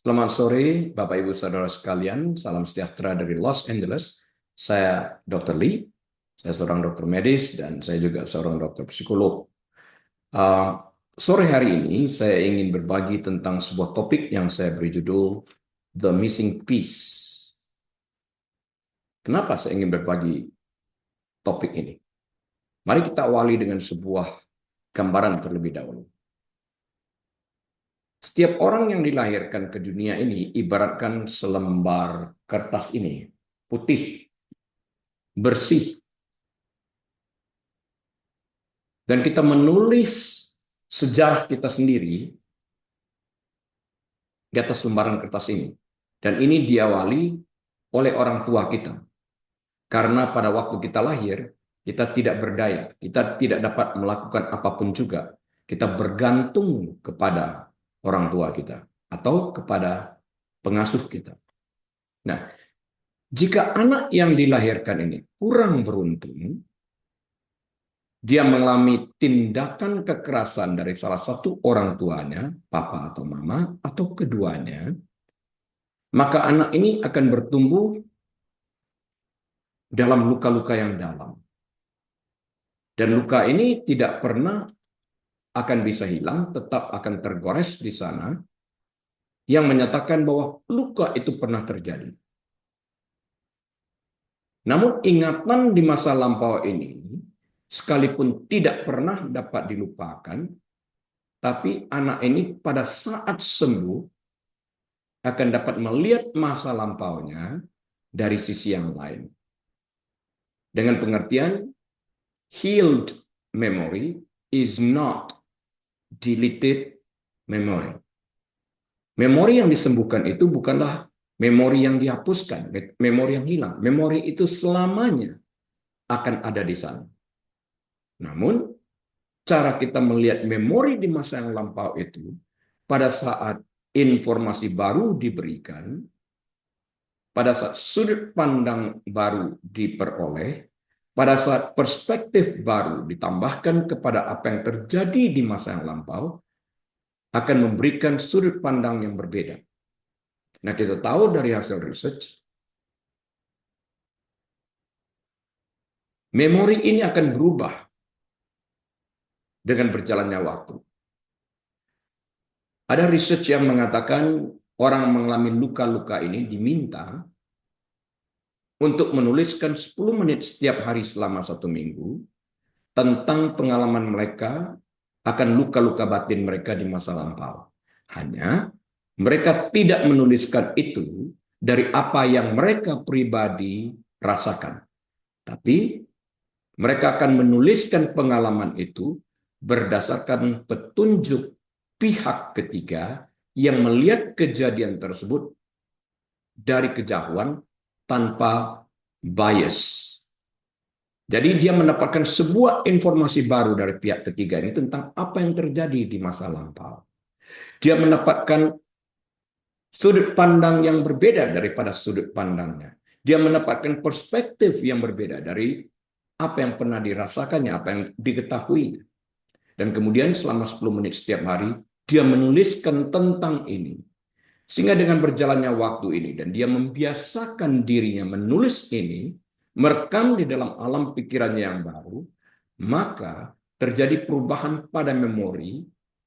Selamat sore, Bapak Ibu Saudara sekalian. Salam sejahtera dari Los Angeles. Saya Dr. Lee. Saya seorang dokter medis dan saya juga seorang dokter psikolog. Uh, Sore hari ini saya ingin berbagi tentang sebuah topik yang saya beri judul The Missing Piece. Kenapa saya ingin berbagi topik ini? Mari kita awali dengan sebuah gambaran terlebih dahulu. Setiap orang yang dilahirkan ke dunia ini ibaratkan selembar kertas ini, putih, bersih. Dan kita menulis sejarah kita sendiri di atas lembaran kertas ini. Dan ini diawali oleh orang tua kita. Karena pada waktu kita lahir, kita tidak berdaya. Kita tidak dapat melakukan apapun juga. Kita bergantung kepada orang tua kita. Atau kepada pengasuh kita. Nah, jika anak yang dilahirkan ini kurang beruntung, dia mengalami tindakan kekerasan dari salah satu orang tuanya, papa atau mama, atau keduanya, maka anak ini akan bertumbuh dalam luka-luka yang dalam. Dan luka ini tidak pernah akan bisa hilang, tetap akan tergores di sana, yang menyatakan bahwa luka itu pernah terjadi. Namun ingatan di masa lampau ini, sekalipun tidak pernah dapat dilupakan, tapi anak ini pada saat sembuh akan dapat melihat masa lampaunya dari sisi yang lain. Dengan pengertian, healed memory is not deleted memory. Memori yang disembuhkan itu bukanlah memori yang dihapuskan, memori yang hilang. Memori itu selamanya akan ada di sana. Namun, cara kita melihat memori di masa yang lampau itu, pada saat informasi baru diberikan, pada saat sudut pandang baru diperoleh, pada saat perspektif baru ditambahkan kepada apa yang terjadi di masa yang lampau, akan memberikan sudut pandang yang berbeda. Nah, kita tahu dari hasil research, memori ini akan berubah dengan berjalannya waktu. Ada research yang mengatakan orang mengalami luka-luka ini diminta untuk menuliskan 10 menit setiap hari selama 1 minggu tentang pengalaman mereka akan luka-luka batin mereka di masa lampau. Hanya mereka tidak menuliskan itu dari apa yang mereka pribadi rasakan. Tapi mereka akan menuliskan pengalaman itu berdasarkan petunjuk pihak ketiga yang melihat kejadian tersebut dari kejauhan tanpa bias. Jadi dia mendapatkan sebuah informasi baru dari pihak ketiga ini tentang apa yang terjadi di masa lampau. Dia mendapatkan sudut pandang yang berbeda daripada sudut pandangnya. Dia mendapatkan perspektif yang berbeda dari apa yang pernah dirasakannya, apa yang diketahui. Dan kemudian selama 10 menit setiap hari, dia menuliskan tentang ini. Sehingga dengan berjalannya waktu ini, dan dia membiasakan dirinya menulis ini, merekam di dalam alam pikirannya yang baru, maka terjadi perubahan pada memori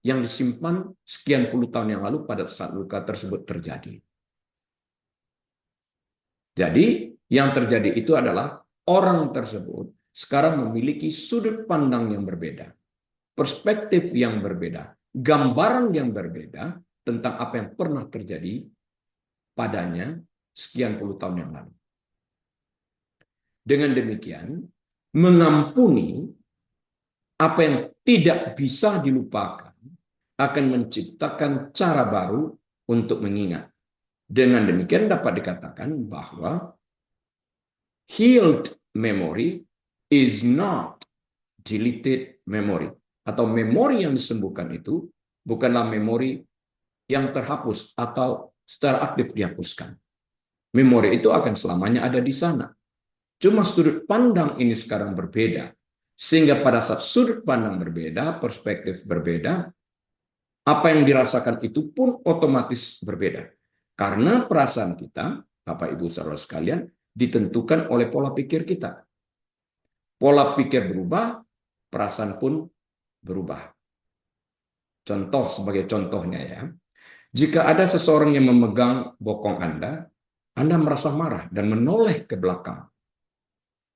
yang disimpan sekian puluh tahun yang lalu pada saat luka tersebut terjadi. Jadi yang terjadi itu adalah orang tersebut sekarang memiliki sudut pandang yang berbeda, perspektif yang berbeda, gambaran yang berbeda tentang apa yang pernah terjadi padanya sekian puluh tahun yang lalu. Dengan demikian, mengampuni apa yang tidak bisa dilupakan akan menciptakan cara baru untuk mengingat. Dengan demikian dapat dikatakan bahwa healed memory is not deleted memory. Atau memori yang disembuhkan itu bukanlah memori yang terhapus atau secara aktif dihapuskan. Memori itu akan selamanya ada di sana. Cuma sudut pandang ini sekarang berbeda. Sehingga pada saat sudut pandang berbeda, perspektif berbeda, apa yang dirasakan itu pun otomatis berbeda. Karena perasaan kita, Bapak Ibu saudara sekalian, ditentukan oleh pola pikir kita. Pola pikir berubah, perasaan pun berubah. Contoh sebagai contohnya ya, jika ada seseorang yang memegang bokong Anda merasa marah dan menoleh ke belakang.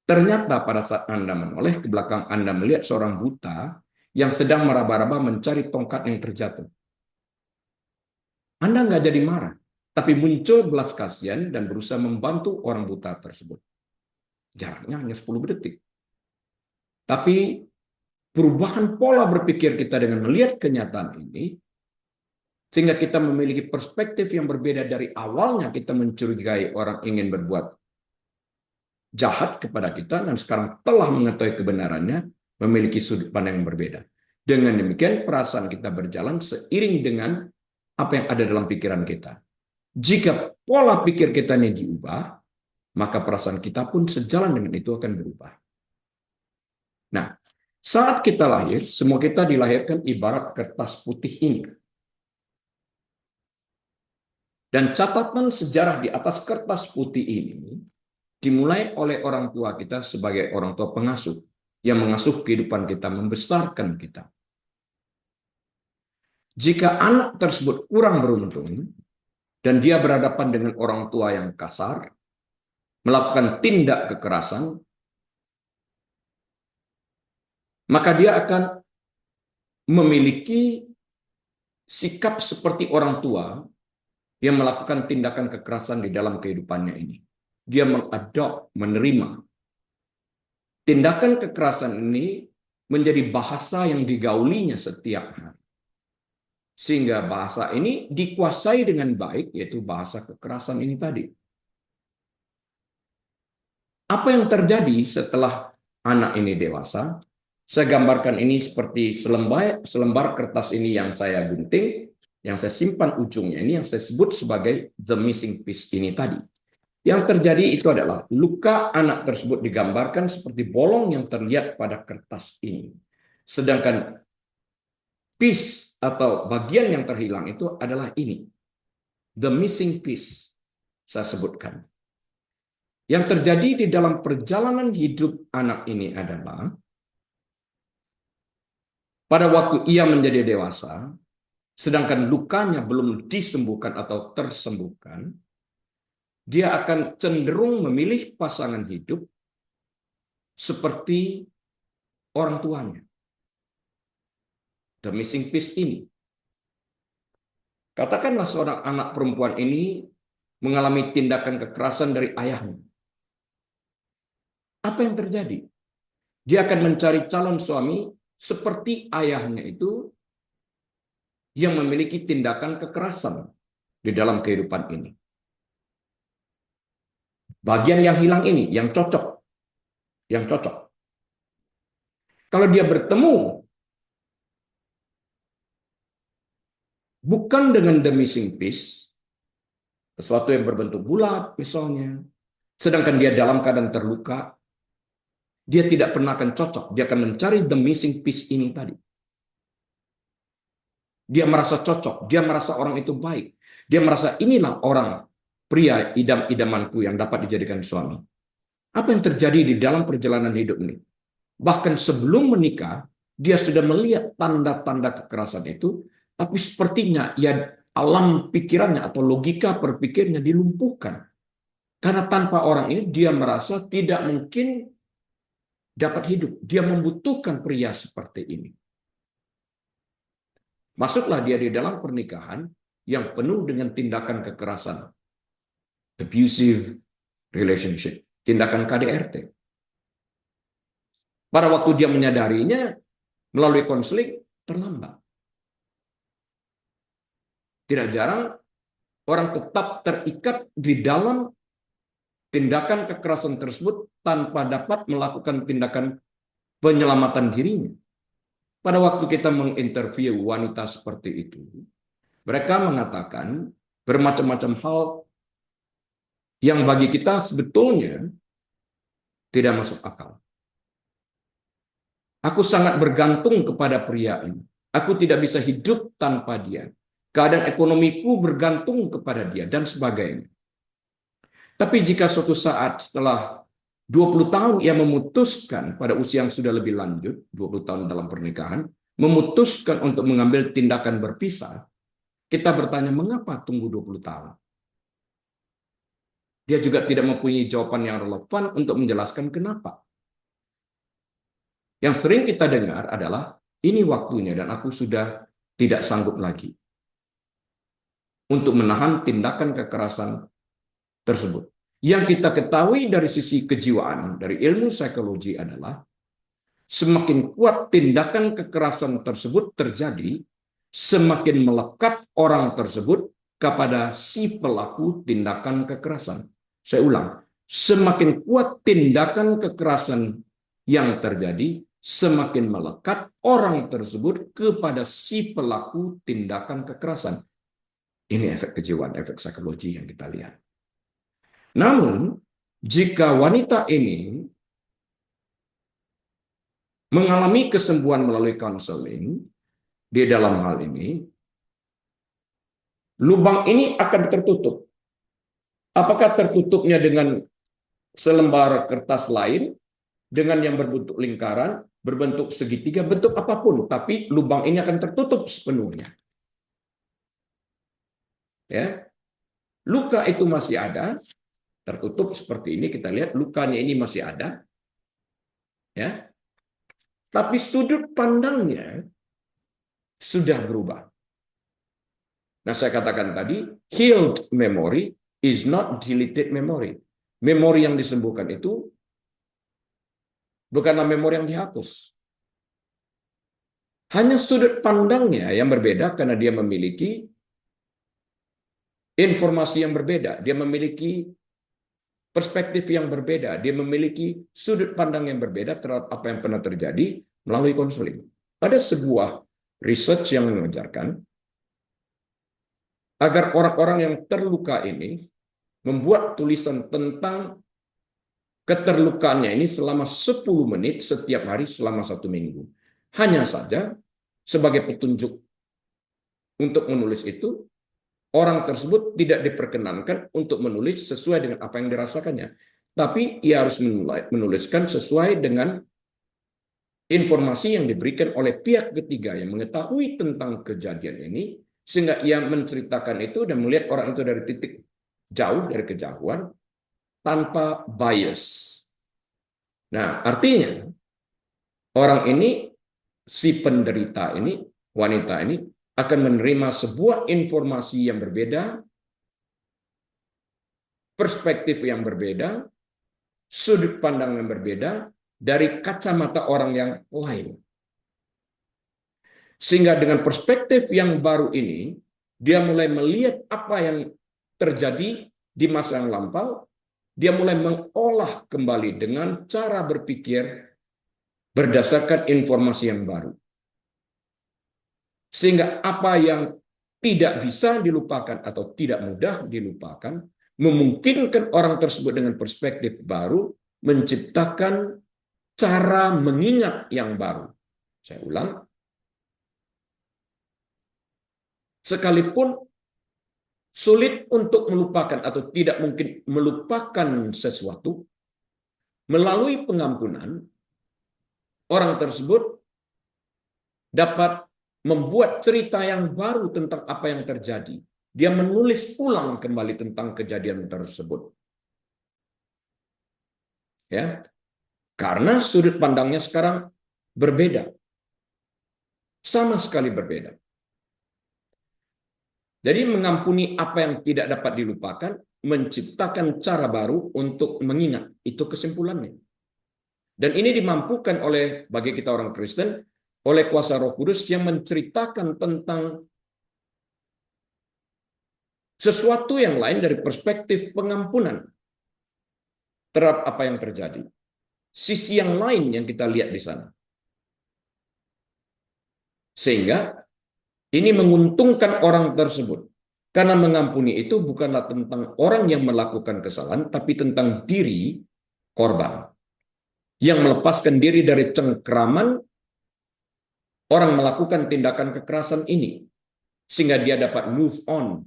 Ternyata pada saat Anda menoleh ke belakang, Anda melihat seorang buta yang sedang meraba-raba mencari tongkat yang terjatuh. Anda nggak jadi marah, tapi muncul belas kasihan dan berusaha membantu orang buta tersebut. Jaraknya hanya 10 detik. Tapi perubahan pola berpikir kita dengan melihat kenyataan ini, sehingga kita memiliki perspektif yang berbeda dari awalnya kita mencurigai orang ingin berbuat jahat kepada kita, dan sekarang telah mengetahui kebenarannya, memiliki sudut pandang yang berbeda. Dengan demikian, perasaan kita berjalan seiring dengan apa yang ada dalam pikiran kita. Jika pola pikir kita ini diubah, maka perasaan kita pun sejalan dengan itu akan berubah. Nah, saat kita lahir, semua kita dilahirkan ibarat kertas putih ini. Dan catatan sejarah di atas kertas putih ini dimulai oleh orang tua kita sebagai orang tua pengasuh yang mengasuh kehidupan kita, membesarkan kita. Jika anak tersebut kurang beruntung dan dia berhadapan dengan orang tua yang kasar, melakukan tindak kekerasan, maka dia akan memiliki sikap seperti orang tua yang melakukan tindakan kekerasan di dalam kehidupannya ini. Dia mengadop, menerima. Tindakan kekerasan ini menjadi bahasa yang digaulinya setiap hari. Sehingga bahasa ini dikuasai dengan baik, yaitu bahasa kekerasan ini tadi. Apa yang terjadi setelah anak ini dewasa? Saya gambarkan ini seperti selembar kertas ini yang saya gunting, yang saya simpan ujungnya ini, yang saya sebut sebagai the missing piece ini tadi. Yang terjadi itu adalah luka anak tersebut digambarkan seperti bolong yang terlihat pada kertas ini. Sedangkan piece atau bagian yang terhilang itu adalah ini. The missing piece, saya sebutkan. Yang terjadi di dalam perjalanan hidup anak ini adalah pada waktu ia menjadi dewasa, sedangkan lukanya belum disembuhkan atau tersembuhkan, dia akan cenderung memilih pasangan hidup seperti orang tuanya. The missing piece ini. Katakanlah seorang anak perempuan ini mengalami tindakan kekerasan dari ayahnya. Apa yang terjadi? Dia akan mencari calon suami seperti ayahnya itu yang memiliki tindakan kekerasan di dalam kehidupan ini. Bagian yang hilang ini, yang cocok. Yang cocok. Kalau dia bertemu bukan dengan the missing piece, sesuatu yang berbentuk bulat misalnya, sedangkan dia dalam keadaan terluka, dia tidak pernah akan cocok. Dia akan mencari the missing piece ini tadi. Dia merasa cocok, dia merasa orang itu baik. Dia merasa inilah orang pria idam-idamanku yang dapat dijadikan suami. Apa yang terjadi di dalam perjalanan hidup ini? Bahkan sebelum menikah, dia sudah melihat tanda-tanda kekerasan itu, tapi sepertinya ya alam pikirannya atau logika berpikirnya dilumpuhkan. Karena tanpa orang ini dia merasa tidak mungkin dapat hidup. Dia membutuhkan pria seperti ini. Masuklah dia di dalam pernikahan yang penuh dengan tindakan kekerasan. Abusive relationship. Tindakan KDRT. Pada waktu dia menyadarinya, melalui konseling, terlambat. Tidak jarang, orang tetap terikat di dalam tindakan kekerasan tersebut tanpa dapat melakukan tindakan penyelamatan dirinya. Pada waktu kita menginterview wanita seperti itu, mereka mengatakan bermacam-macam hal yang bagi kita sebetulnya tidak masuk akal. Aku sangat bergantung kepada pria ini. Aku tidak bisa hidup tanpa dia. keadaan ekonomiku bergantung kepada dia, dan sebagainya. Tapi jika suatu saat setelah 20 tahun ia memutuskan pada usia yang sudah lebih lanjut, 20 tahun dalam pernikahan, memutuskan untuk mengambil tindakan berpisah, kita bertanya mengapa tunggu 20 tahun? Dia juga tidak mempunyai jawaban yang relevan untuk menjelaskan kenapa. Yang sering kita dengar adalah, ini waktunya dan aku sudah tidak sanggup lagi untuk menahan tindakan kekerasan tersebut. Yang kita ketahui dari sisi kejiwaan, dari ilmu psikologi adalah, semakin kuat tindakan kekerasan tersebut terjadi, semakin melekat orang tersebut kepada si pelaku tindakan kekerasan. Saya ulang, semakin kuat tindakan kekerasan yang terjadi, semakin melekat orang tersebut kepada si pelaku tindakan kekerasan. Ini efek kejiwaan, efek psikologi yang kita lihat. Namun, jika wanita ini mengalami kesembuhan melalui konseling, di dalam hal ini, lubang ini akan tertutup. Apakah tertutupnya dengan selembar kertas lain, dengan yang berbentuk lingkaran, berbentuk segitiga, bentuk apapun, tapi lubang ini akan tertutup sepenuhnya. Ya, luka itu masih ada, tertutup seperti ini, kita lihat lukanya ini masih ada, ya, tapi sudut pandangnya sudah berubah. Nah, saya katakan tadi, healed memory is not deleted memory. Memori yang disembuhkan itu bukanlah memori yang dihapus. Hanya sudut pandangnya yang berbeda karena dia memiliki informasi yang berbeda, dia memiliki perspektif yang berbeda, dia memiliki sudut pandang yang berbeda terhadap apa yang pernah terjadi melalui konseling. Ada sebuah research yang mengajarkan agar orang-orang yang terluka ini membuat tulisan tentang keterlukaannya ini selama 10 menit setiap hari selama 1 minggu. Hanya saja sebagai petunjuk untuk menulis itu, orang tersebut tidak diperkenankan untuk menulis sesuai dengan apa yang dirasakannya. Tapi ia harus menuliskan sesuai dengan informasi yang diberikan oleh pihak ketiga yang mengetahui tentang kejadian ini, sehingga ia menceritakan itu dan melihat orang itu dari titik jauh, dari kejauhan, tanpa bias. Nah, artinya orang ini, si penderita ini, wanita ini, akan menerima sebuah informasi yang berbeda, perspektif yang berbeda, sudut pandang yang berbeda, dari kacamata orang yang lain. Sehingga dengan perspektif yang baru ini, dia mulai melihat apa yang terjadi di masa yang lampau, dia mulai mengolah kembali dengan cara berpikir berdasarkan informasi yang baru. Sehingga apa yang tidak bisa dilupakan atau tidak mudah dilupakan, memungkinkan orang tersebut dengan perspektif baru menciptakan cara mengingat yang baru. Saya ulang, sekalipun sulit untuk melupakan atau tidak mungkin melupakan sesuatu, melalui pengampunan, orang tersebut dapat membuat cerita yang baru tentang apa yang terjadi. Dia menulis ulang kembali tentang kejadian tersebut. Ya, karena sudut pandangnya sekarang berbeda. Sama sekali berbeda. Jadi mengampuni apa yang tidak dapat dilupakan, menciptakan cara baru untuk mengingat. Itu kesimpulannya. Dan ini dimampukan oleh, bagi kita orang Kristen, oleh kuasa Roh Kudus yang menceritakan tentang sesuatu yang lain dari perspektif pengampunan terhadap apa yang terjadi. Sisi yang lain yang kita lihat di sana. Sehingga ini menguntungkan orang tersebut. Karena mengampuni itu bukanlah tentang orang yang melakukan kesalahan, tapi tentang diri korban. Yang melepaskan diri dari cengkraman orang melakukan tindakan kekerasan ini. sehingga dia dapat move on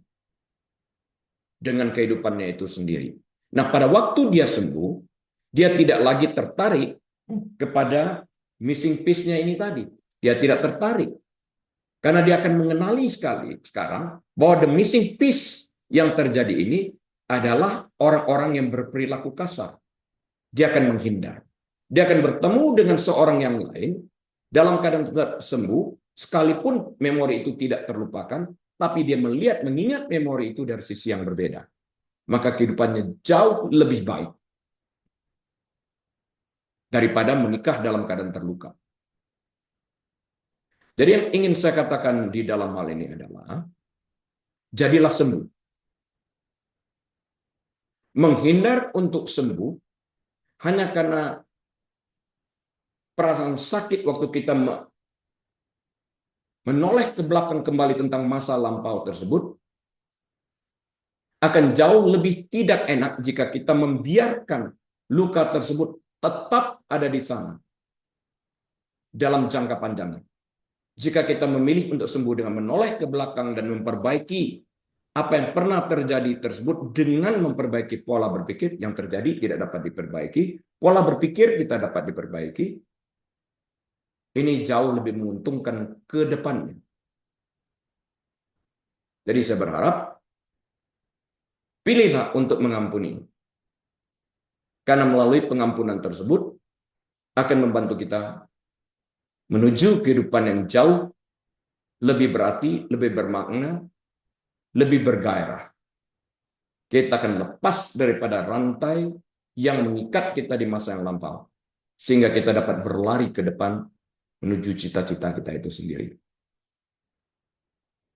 dengan kehidupannya itu sendiri. Nah, pada waktu dia sembuh, dia tidak lagi tertarik kepada missing piece-nya ini tadi. Dia tidak tertarik. Karena dia akan mengenali sekali sekarang bahwa the missing piece yang terjadi ini adalah orang-orang yang berperilaku kasar. Dia akan menghindar. Dia akan bertemu dengan seorang yang lain dalam keadaan tetap sembuh, sekalipun memori itu tidak terlupakan, tapi dia melihat, mengingat memori itu dari sisi yang berbeda. Maka kehidupannya jauh lebih baik daripada menikah dalam keadaan terluka. Jadi yang ingin saya katakan di dalam hal ini adalah, jadilah sembuh. Menghindar untuk sembuh hanya karena perasaan sakit waktu kita menoleh ke belakang kembali tentang masa lampau tersebut, akan jauh lebih tidak enak jika kita membiarkan luka tersebut tetap ada di sana dalam jangka panjang. Jika kita memilih untuk sembuh dengan menoleh ke belakang dan memperbaiki apa yang pernah terjadi tersebut dengan memperbaiki pola berpikir, yang terjadi tidak dapat diperbaiki, pola berpikir kita dapat diperbaiki, ini jauh lebih menguntungkan ke depannya. Jadi saya berharap, pilihlah untuk mengampuni. Karena melalui pengampunan tersebut akan membantu kita menuju kehidupan yang jauh lebih berarti, lebih bermakna, lebih bergairah. Kita akan lepas daripada rantai yang mengikat kita di masa yang lampau, sehingga kita dapat berlari ke depan menuju cita-cita kita itu sendiri.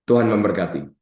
Tuhan memberkati.